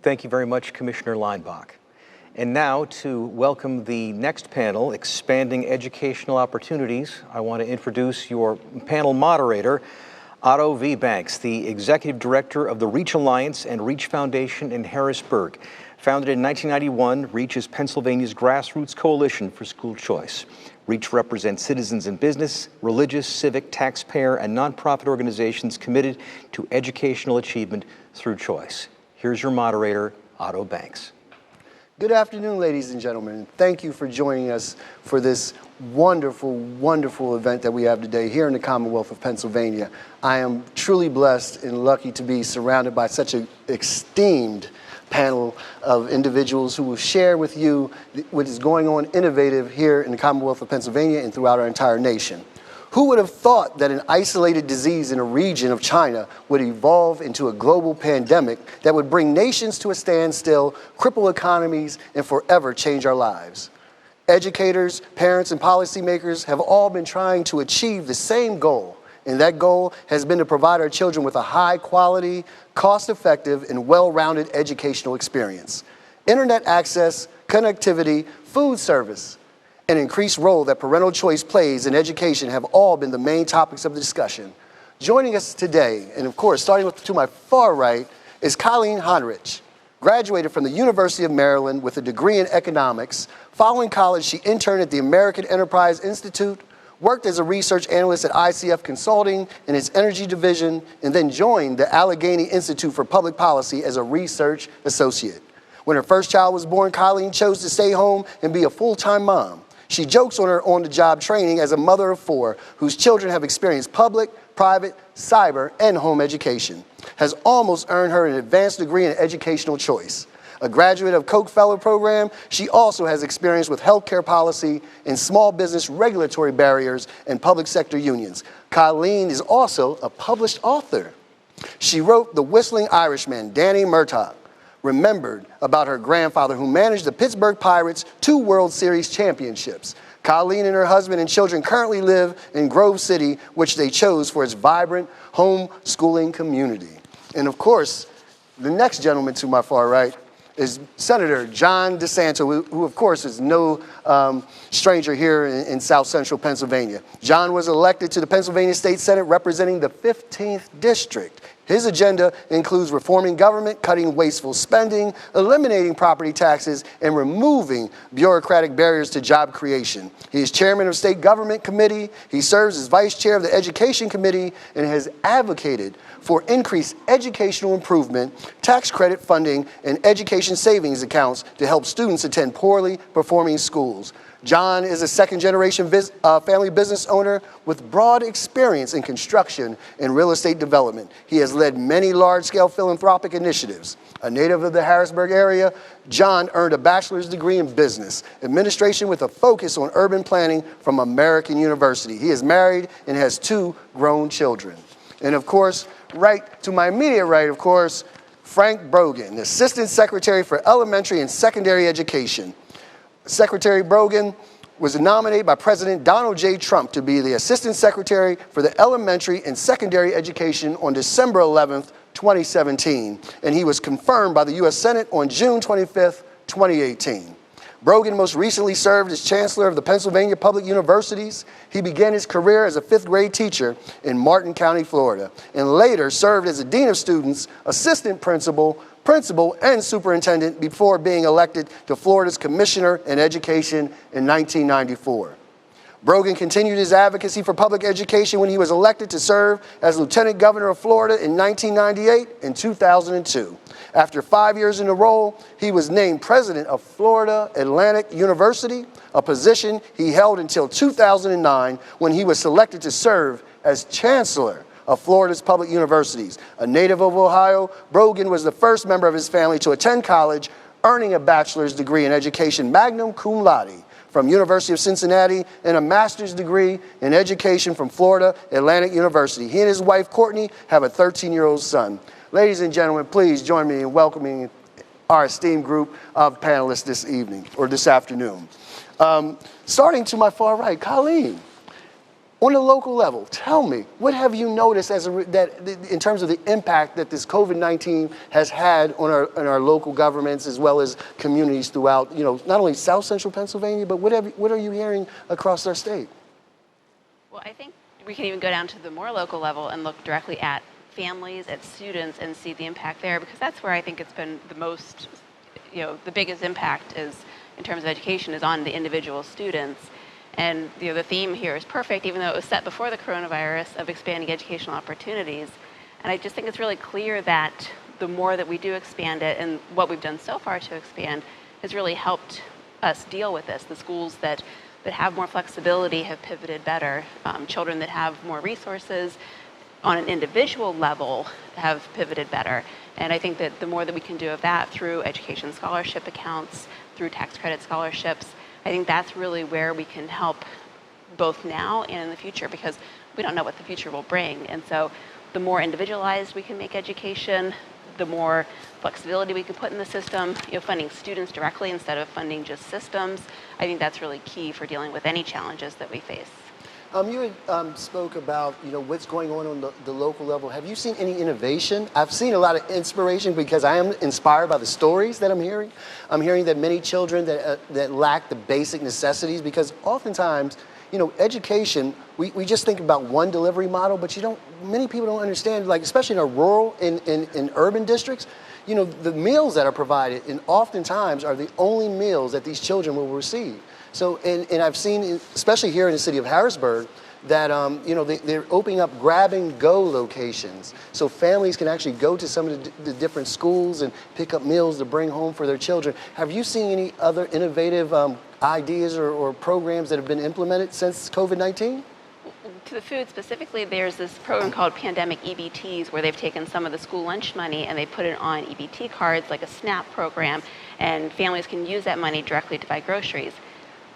Thank you very much, Commissioner Leinbach. And now, to welcome the next panel, Expanding Educational Opportunities, I want to introduce your panel moderator, Otto V. Banks, the Executive Director of the REACH Alliance and REACH Foundation in Harrisburg. Founded in 1991, REACH is Pennsylvania's grassroots coalition for school choice. REACH represents citizens in business, religious, civic, taxpayer, and nonprofit organizations committed to educational achievement through choice. Here's your moderator, Otto Banks. Good afternoon, ladies and gentlemen. Thank you for joining us for this wonderful, wonderful event that we have today here in the Commonwealth of Pennsylvania. I am truly blessed and lucky to be surrounded by such an esteemed panel of individuals who will share with you what is going on innovative here in the Commonwealth of Pennsylvania and throughout our entire nation. Who would have thought that an isolated disease in a region of China would evolve into a global pandemic that would bring nations to a standstill, cripple economies, and forever change our lives? Educators, parents, and policymakers have all been trying to achieve the same goal, and that goal has been to provide our children with a high-quality, cost-effective, and well-rounded educational experience. Internet access, connectivity, food service, and increased role that parental choice plays in education have all been the main topics of the discussion. Joining us today, and of course, starting to my far right, is COLLEEN HRONCICH. Graduated from the University of Maryland with a degree in economics. Following college, she interned at the American Enterprise Institute, worked as a research analyst at ICF Consulting in its energy division, and then joined the Allegheny Institute for Public Policy as a research associate. When her first child was born, COLLEEN chose to stay home and be a full-time mom. She jokes on her on-the-job training as a mother of 4 whose children have experienced public, private, cyber, and home education, has almost earned her an advanced degree in educational choice. A graduate of Koch Fellow Program, she also has experience with healthcare policy and small business regulatory barriers and public sector unions. COLLEEN is also a published author. She wrote The Whistling Irishman, Danny Murtaugh, remembered about her grandfather who managed the Pittsburgh Pirates 2 World Series championships. COLLEEN and her husband and children currently live in Grove City, which they chose for its vibrant homeschooling community. And of course, the next gentleman to my far right is Senator John DISANTO, who of course is no stranger here in South Central Pennsylvania. John was elected to the Pennsylvania State Senate representing the 15th District. His agenda includes reforming government, cutting wasteful spending, eliminating property taxes, and removing bureaucratic barriers to job creation. He is chairman of State Government Committee. He serves as vice chair of the Education Committee and has advocated for increased educational improvement, tax credit funding, and education savings accounts to help students attend poorly performing schools. John is a second-generation family business owner with broad experience in construction and real estate development. He has led many large-scale philanthropic initiatives. A native of the Harrisburg area, John earned a bachelor's degree in business administration with a focus on urban planning from American University. He is married and has 2 grown children. And of course, right to my immediate right, of course, Frank Brogan, Assistant Secretary for Elementary and Secondary Education. Secretary Brogan was nominated by President Donald J. Trump to be the Assistant Secretary for the Elementary and Secondary Education on December 11th, 2017, and he was confirmed by the U.S. Senate on June 25th, 2018. Brogan most recently served as Chancellor of the Pennsylvania Public Universities. He began his career as a 5th grade teacher in Martin County, Florida, and later served as a Dean of Students, Assistant Principal, and Superintendent before being elected to Florida's Commissioner in Education in 1994. Brogan continued his advocacy for public education when he was elected to serve as Lieutenant Governor of Florida in 1998 and 2002. After 5 years in the role, he was named President of Florida Atlantic University, a position he held until 2009 when he was selected to serve as Chancellor of Florida's public universities. A native of Ohio, Brogan was the first member of his family to attend college, earning a bachelor's degree in education magna cum laude from University of Cincinnati and a master's degree in education from Florida Atlantic University. He and his wife, Courtney, have a 13-year-old son. Ladies and gentlemen, please join me in welcoming our esteemed group of panelists this evening, or this afternoon. Starting to my far right, COLLEEN. On a local level, tell me, what have you noticed in terms of the impact that this COVID-19 has had on our local governments as well as communities throughout, not only South Central Pennsylvania, but what are you hearing across our state? Well, I think we can even go down to the more local level and look directly at families, at students, and see the impact there, because that's where I think it's been the most, the biggest impact is, in terms of education, is on the individual students. And the theme here is perfect, even though it was set before the coronavirus, of expanding educational opportunities. And I just think it's really clear that the more that we do expand it, and what we've done so far to expand, has really helped us deal with this. The schools that have more flexibility have pivoted better. Children that have more resources on an individual level have pivoted better. And I think that the more that we can do of that through education scholarship accounts, through tax credit scholarships, I think that's really where we can help both now and in the future, because we don't know what the future will bring. And so the more individualized we can make education, the more flexibility we can put in the system, funding students directly instead of funding just systems. I think that's really key for dealing with any challenges that we face. You had spoke about what's going on the local level. Have you seen any innovation? I've seen a lot of inspiration because I am inspired by the stories that I'm hearing. I'm hearing that many children that lack the basic necessities, because oftentimes, education, we just think about one delivery model, but many people don't understand, like especially in our rural in urban districts, the meals that are provided and oftentimes are the only meals that these children will receive. So, and I've seen, especially here in the city of Harrisburg, that they're opening up grab-and-go locations, so families can actually go to some of the different schools and pick up meals to bring home for their children. Have you seen any other innovative ideas or programs that have been implemented since COVID-19? To the food specifically, there's this program called Pandemic EBTs, where they've taken some of the school lunch money and they put it on EBT cards, like a SNAP program, and families can use that money directly to buy groceries.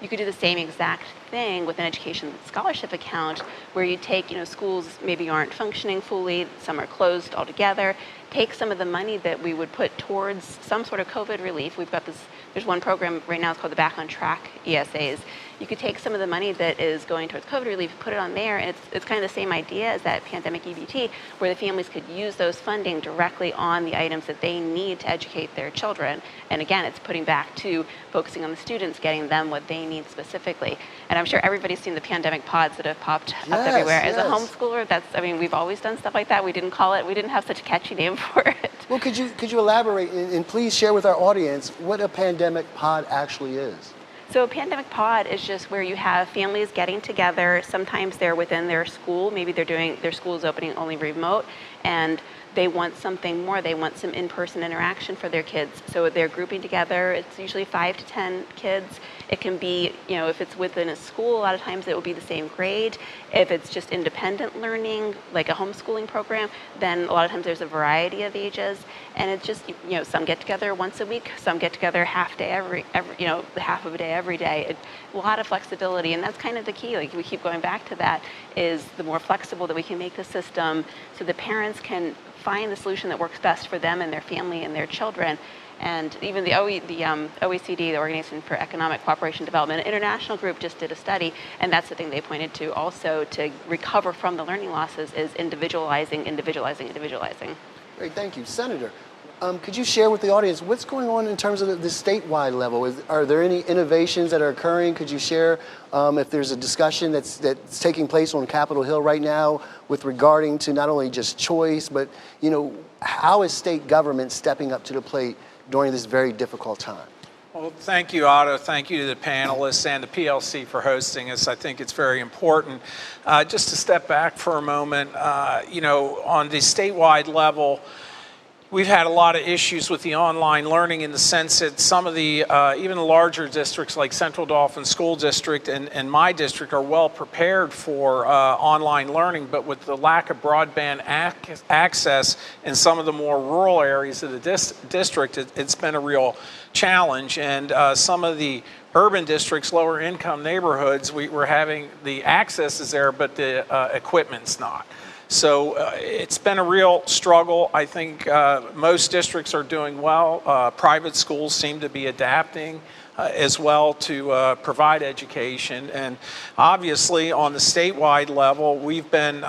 You could do the same exact thing with an education scholarship account, where you take, schools maybe aren't functioning fully, some are closed altogether, take some of the money that we would put towards some sort of COVID relief. We've got there's one program right now, it's called the Back on Track ESAs. You could take some of the money that is going towards COVID relief, put it on there, and it's kind of the same idea as that pandemic EBT, where the families could use those funding directly on the items that they need to educate their children. And again, it's putting back to focusing on the students, getting them what they need specifically. And I'm sure everybody's seen the pandemic pods that have popped up everywhere. Yes. As a homeschooler, we've always done stuff like that. We didn't have such a catchy name for it. Well, could you elaborate and please share with our audience what a pandemic pod actually is? So a pandemic pod is just where you have families getting together. Sometimes they're within their school. Maybe their school is opening only remote, and they want something more. They want some in-person interaction for their kids. So they're grouping together. It's usually 5 to 10 kids. It can be, if it's within a school, a lot of times it will be the same grade. If it's just independent learning, like a homeschooling program, then a lot of times there's a variety of ages. And it's just, some get together once a week, some get together half day half of a day every day. A lot of flexibility, and that's kind of the key. Like, we keep going back to that, is the more flexible that we can make the system so the parents can find the solution that works best for them and their family and their children. And even the OECD, the Organization for Economic Cooperation and Development, an international group, just did a study, and that's the thing they pointed to also to recover from the learning losses, is individualizing. Great, thank you. Senator, could you share with the audience what's going on in terms of the statewide level? Are there any innovations that are occurring? Could you share if there's a discussion that's taking place on Capitol Hill right now with regarding to not only just choice, but how is state government stepping up to the plate during this very difficult time? Well, thank you, Otto. Thank you to the panelists and the PLC for hosting us. I think it's very important. Just to step back for a moment, on the statewide level, we've had a lot of issues with the online learning, in the sense that some of the, even the larger districts like Central Dauphin School District and my district are well prepared for online learning, but with the lack of broadband access in some of the more rural areas of the district, it's been a real challenge. And some of the urban districts, lower income neighborhoods, we're having the access is there, but the equipment's not. So it's been a real struggle. I think most districts are doing well. Private schools seem to be adapting as well to provide education. And obviously on the statewide level, we've been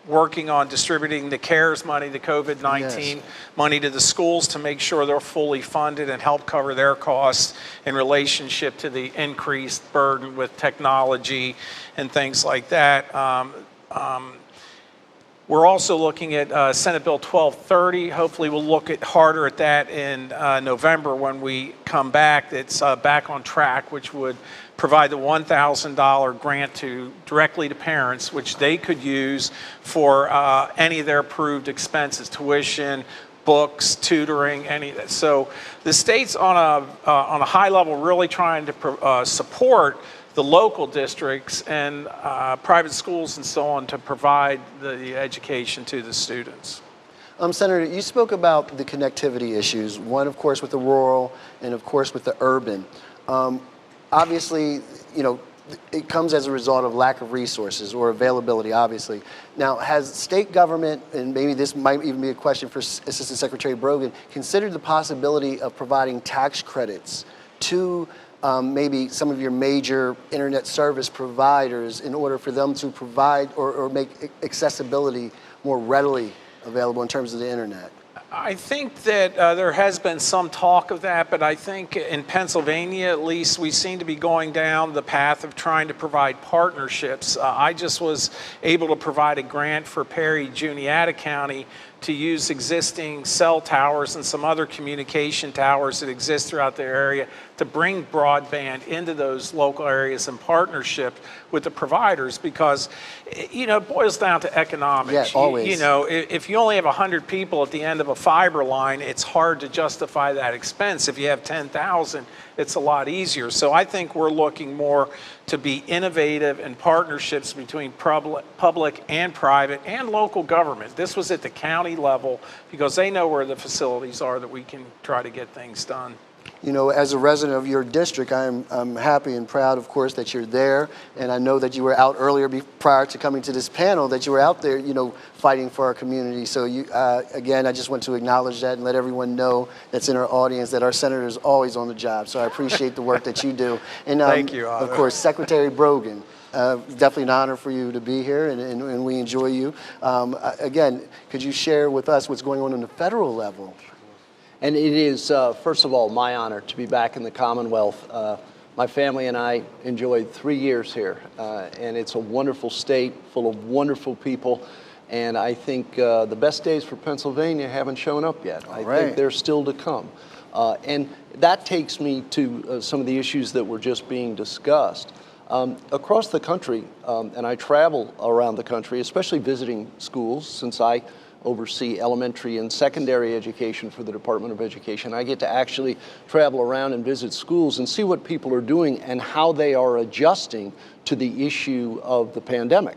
working on distributing the CARES money, the COVID-19 money to the schools to make sure they're fully funded and help cover their costs in relationship to the increased burden with technology and things like that. We're also looking at Senate Bill 1230. Hopefully we'll look harder at that in November when we come back. It's back on track, which would provide the $1,000 grant directly to parents, which they could use for any of their approved expenses, tuition, books, tutoring, any of that. So the state's on a high level really trying to support the local districts and private schools and so on to provide the education to the students. Senator, you spoke about the connectivity issues, one, of course, with the rural and, of course, with the urban. Obviously, you know, it comes as a result of lack of resources or availability, obviously. Now, has state government, and maybe this might even be a question for Assistant Secretary Brogan, considered the possibility of providing tax credits to maybe some of your major internet service providers in order for them to provide or make accessibility more readily available in terms of the internet? I think that there has been some talk of that, but I think in Pennsylvania, at least, we seem to be going down the path of trying to provide partnerships. I just was able to provide a grant for Perry, Juniata County to use existing cell towers and some other communication towers that exist throughout the area to bring broadband into those local areas in partnership with the providers, because, you know, it boils down to economics. Yeah, always. You know, if you only have 100 people at the end of a fiber line, it's hard to justify that expense. If you have 10,000, it's a lot easier. So I think we're looking more to be innovative in partnerships between public and private and local government. This was at the county level because they know where the facilities are that we can try to get things done. You know, as a resident of your district, I'm happy and proud, of course, that you're there. And I know that you were out earlier prior to coming to this panel, that you were out there, you know, fighting for our community. So you, again, I just want to acknowledge that and let everyone know that's in our audience that our senator is always on the job. So I appreciate the work that you do. And thank you, Otto. Of course, Secretary Brogan. Definitely an honor for you to be here, and we enjoy you. Again, could you share with us what's going on the federal level? And it is, first of all, my honor to be back in the Commonwealth. My family and I enjoyed 3 years here, and it's a wonderful state full of wonderful people. And I think the best days for Pennsylvania haven't shown up yet. I think they're still to come. And that takes me to some of the issues that were just being discussed. Across the country, and I travel around the country, especially visiting schools, since I oversee elementary and secondary education for the Department of Education. I get to actually travel around and visit schools and see what people are doing and how they are adjusting to the issue of the pandemic,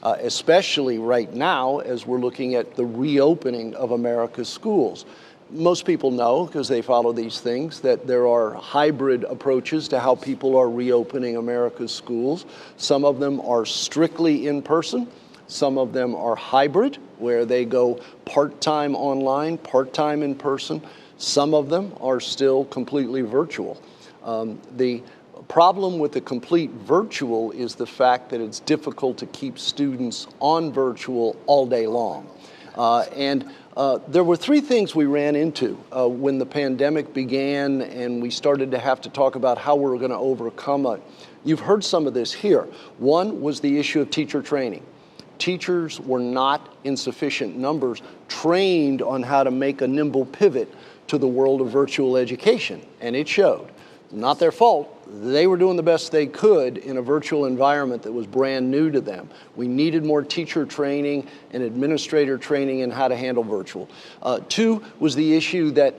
especially right now as we're looking at the reopening of America's schools. Most people know, because they follow these things, that there are hybrid approaches to how people are reopening America's schools. Some of them are strictly in person. Some of them are hybrid, where they go part-time online, part-time in person. Some of them are still completely virtual. The problem with the complete virtual is the fact that it's difficult to keep students on virtual all day long. There were three things we ran into when the pandemic began and we started to have to talk about how we were going to overcome it. You've heard some of this here. One was the issue of teacher training. Teachers were not in sufficient numbers trained on how to make a nimble pivot to the world of virtual education, and it showed. Not their fault. They were doing the best they could in a virtual environment that was brand new to them. We needed more teacher training and administrator training in how to handle virtual. Two was the issue that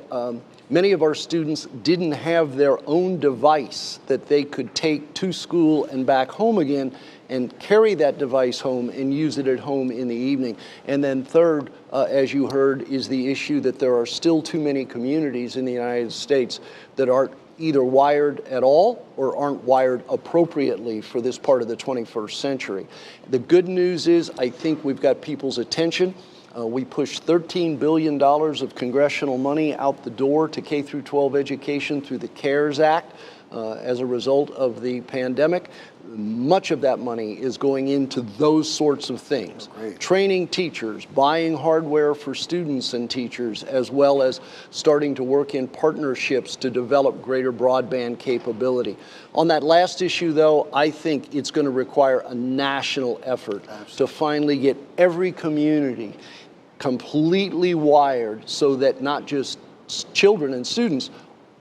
many of our students didn't have their own device that they could take to school and back home again and carry that device home and use it at home in the evening. And then third, as you heard, is the issue that there are still too many communities in the United States that are either wired at all or aren't wired appropriately for this part of the 21st century. The good news is I think we've got people's attention. We pushed $13 billion of congressional money out the door to K through 12 education through the CARES Act as a result of the pandemic. Much of that money is going into those sorts of things. Training teachers, buying hardware for students and teachers, as well as starting to work in partnerships to develop greater broadband capability. On that last issue, though, I think it's going to require a national effort to finally get every community completely wired so that not just children and students,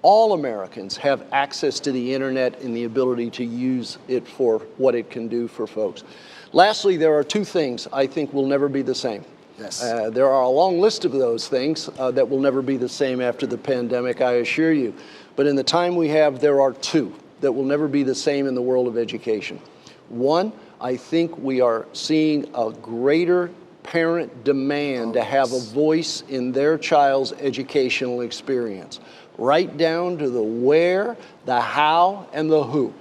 all Americans have access to the internet and the ability to use it for what it can do for folks. Lastly, there are two things I think will never be the same. Yes. There are a long list of those things that will never be the same after the pandemic, I assure you. But in the time we have, there are two that will never be the same in the world of education. One, I think we are seeing a greater parent demand to have a voice in their child's educational experience, right down to the where, the how, and the who.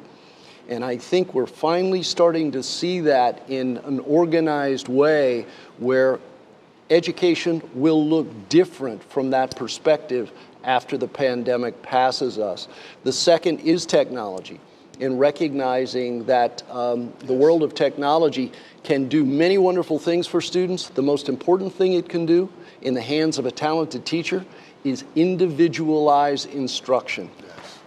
And I think we're finally starting to see that in an organized way where education will look different from that perspective after the pandemic passes us. The second is technology, in recognizing that the world of technology can do many wonderful things for students. The most important thing it can do in the hands of a talented teacher is individualize instruction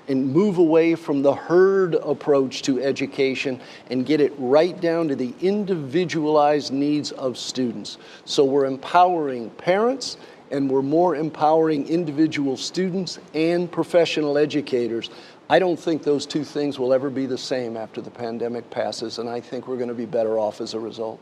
and move away from the herd approach to education and get it right down to the individualized needs of students. So we're empowering parents and we're more empowering individual students and professional educators. I don't think those two things will ever be the same after the pandemic passes, and I think we're going to be better off as a result.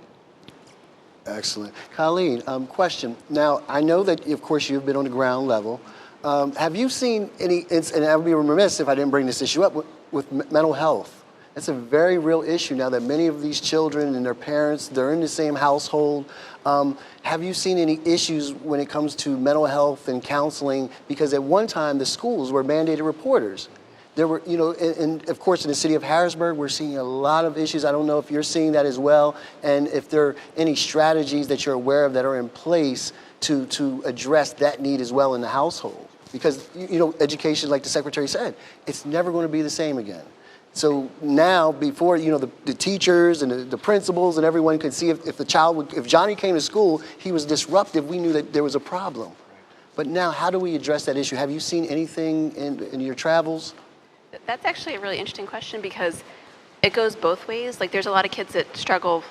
Excellent. Colleen, question. Now, I know that, of course, you've been on the ground level. Have you seen any, and I would be remiss if I didn't bring this issue up, with mental health? It's a very real issue now that many of these children and their parents, they're in the same household. Have you seen any issues when it comes to mental health and counseling? Because at one time, the schools were mandated reporters. There were, you know, and of course in the city of Harrisburg, we're seeing a lot of issues. I don't know if you're seeing that as well, and if there are any strategies that you're aware of that are in place to address that need as well in the household. Because, you know, education, like the secretary said, it's never going to be the same again. So now, before, you know, the teachers and the principals and everyone could see if the child would, if Johnny came to school, he was disruptive, we knew that there was a problem. But now, how do we address that issue? Have you seen anything in your travels? That's actually a really interesting question because it goes both ways. Like, there's a lot of kids that struggle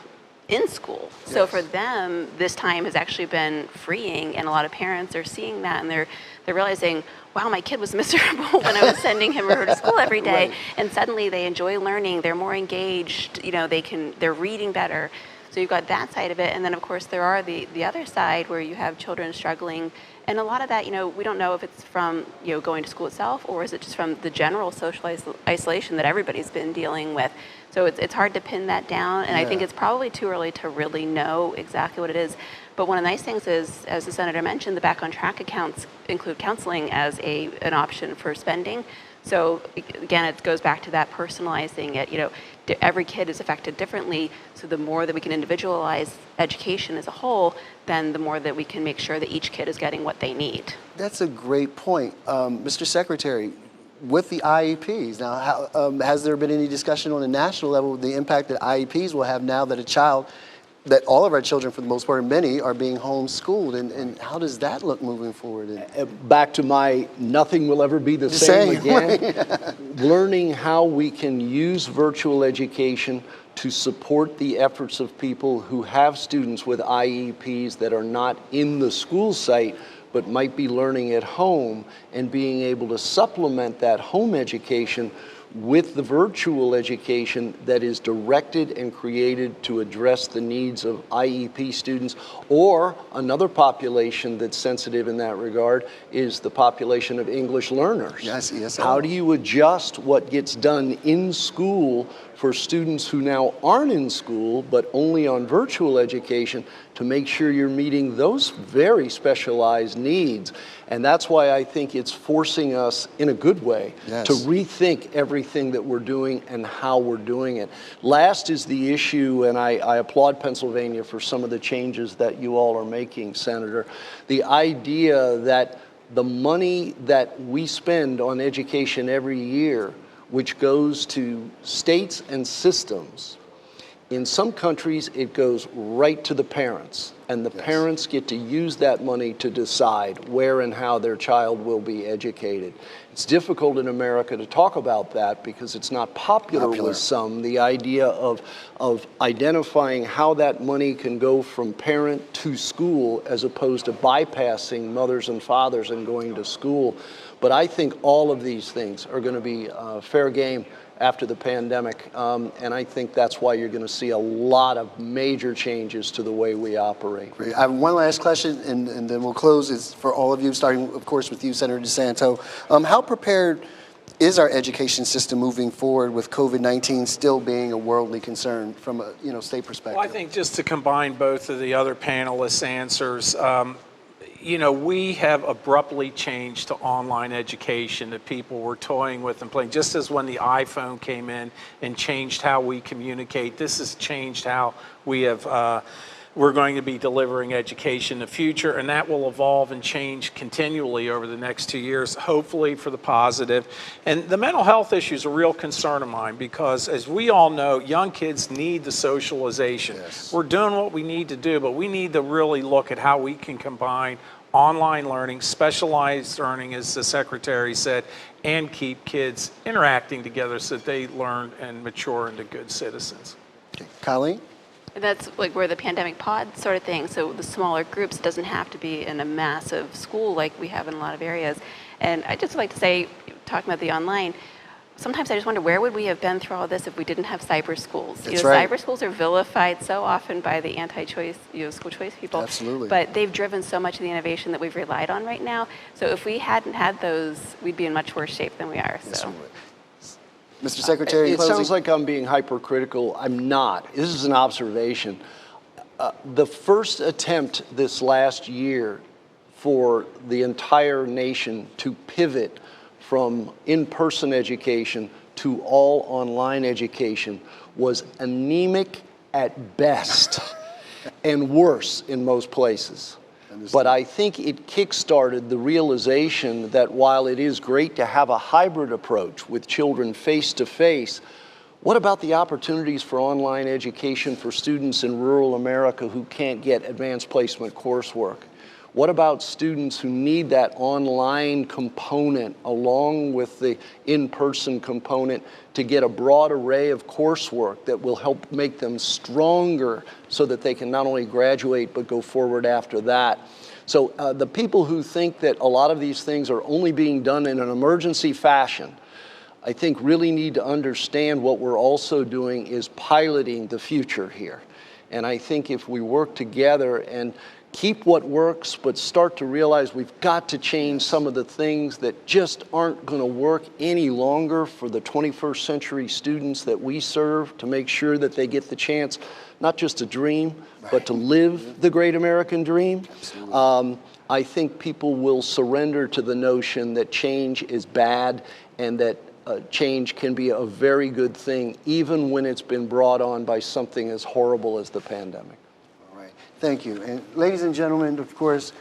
in school. Yes. So for them, this time has actually been freeing, and a lot of parents are seeing that, and they're realizing, wow, my kid was miserable when I was sending him or her to school every day, right. And suddenly they enjoy learning, they're more engaged, you know, they're reading better. So you've got that side of it, and then of course there are the other side where you have children struggling. And a lot of that, you know, we don't know if it's from, you know, going to school itself, or is it just from the general social isolation that everybody's been dealing with. So it's hard to pin that down, and yeah. I think it's probably too early to really know exactly what it is. But one of the nice things is, as the Senator mentioned, the Back on Track accounts include counseling as an option for spending. So again, it goes back to that personalizing it. You know, every kid is affected differently. So the more that we can individualize education as a whole, then the more that we can make sure that each kid is getting what they need. That's a great point. Mr. Secretary, with the IEPs, now, has there been any discussion on a national level the impact that IEPs will have now that that all of our children, for the most part, many, are being homeschooled, and how does that look moving forward? Back to my nothing will ever be the same again. Learning how we can use virtual education to support the efforts of people who have students with IEPs that are not in the school site, but might be learning at home, and being able to supplement that home education with the virtual education that is directed and created to address the needs of IEP students, or another population that's sensitive in that regard is the population of English learners. Yes, yes. How do you adjust what gets done in school for students who now aren't in school but only on virtual education to make sure you're meeting those very specialized needs? And that's why I think it's forcing us, in a good way, Yes. to rethink everything that we're doing and how we're doing it. Last is the issue, and I applaud Pennsylvania for some of the changes that you all are making, Senator. The idea that the money that we spend on education every year, which goes to states and systems, in some countries it goes right to the parents, and the parents get to use that money to decide where and how their child will be educated. It's difficult in America to talk about that because it's not popular with some, the idea of identifying how that money can go from parent to school as opposed to bypassing mothers and fathers and going to school. But I think all of these things are going to be fair game after the pandemic, and I think that's why you're going to see a lot of major changes to the way we operate. Great. I have one last question, and then we'll close. It's for all of you, starting, of course, with you, Senator DiSanto. How prepared is our education system moving forward with COVID-19 still being a worldly concern from a state perspective? Well, I think just to combine both of the other panelists' answers, we have abruptly changed to online education that people were toying with and playing. Just as when the iPhone came in and changed how we communicate, this has changed how we're going to be delivering education in the future, and that will evolve and change continually over the next 2 years, hopefully for the positive. And the mental health issue is a real concern of mine because, as we all know, young kids need the socialization. Yes. We're doing what we need to do, but we need to really look at how we can combine online learning, specialized learning, as the Secretary said, and keep kids interacting together so that they learn and mature into good citizens. Okay. Colleen? That's like where the pandemic pod sort of thing, so the smaller groups doesn't have to be in a massive school like we have in a lot of areas. And I'd just like to say, talking about the online, sometimes I just wonder where would we have been through all this if we didn't have cyber schools? That's right. Cyber schools are vilified so often by the anti-choice, school choice people. Absolutely. But they've driven so much of the innovation that we've relied on right now. So if we hadn't had those, we'd be in much worse shape than we are. Yes, So. we would. Mr. Secretary, in It closing? sounds like I'm being hypercritical. I'm not. This is an observation. The first attempt this last year for the entire nation to pivot from in-person education to all online education was anemic at best and worse in most places. But I think it kickstarted the realization that while it is great to have a hybrid approach with children face-to-face, what about the opportunities for online education for students in rural America who can't get advanced placement coursework? What about students who need that online component along with the in-person component to get a broad array of coursework that will help make them stronger so that they can not only graduate but go forward after that? So the people who think that a lot of these things are only being done in an emergency fashion, I think really need to understand what we're also doing is piloting the future here. And I think if we work together and keep what works, but start to realize we've got to change some of the things that just aren't going to work any longer for the 21st century students that we serve, to make sure that they get the chance not just to dream, but to live the great American dream. I think people will surrender to the notion that change is bad and that change can be a very good thing, even when it's been brought on by something as horrible as the pandemic. Thank you. And ladies and gentlemen, of course,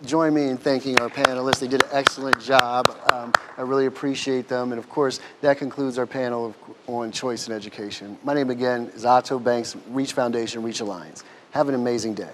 join me in thanking our panelists. They did an excellent job. I really appreciate them. And of course, that concludes our panel on choice in education. My name again is Otto Banks, Reach Foundation, Reach Alliance. Have an amazing day.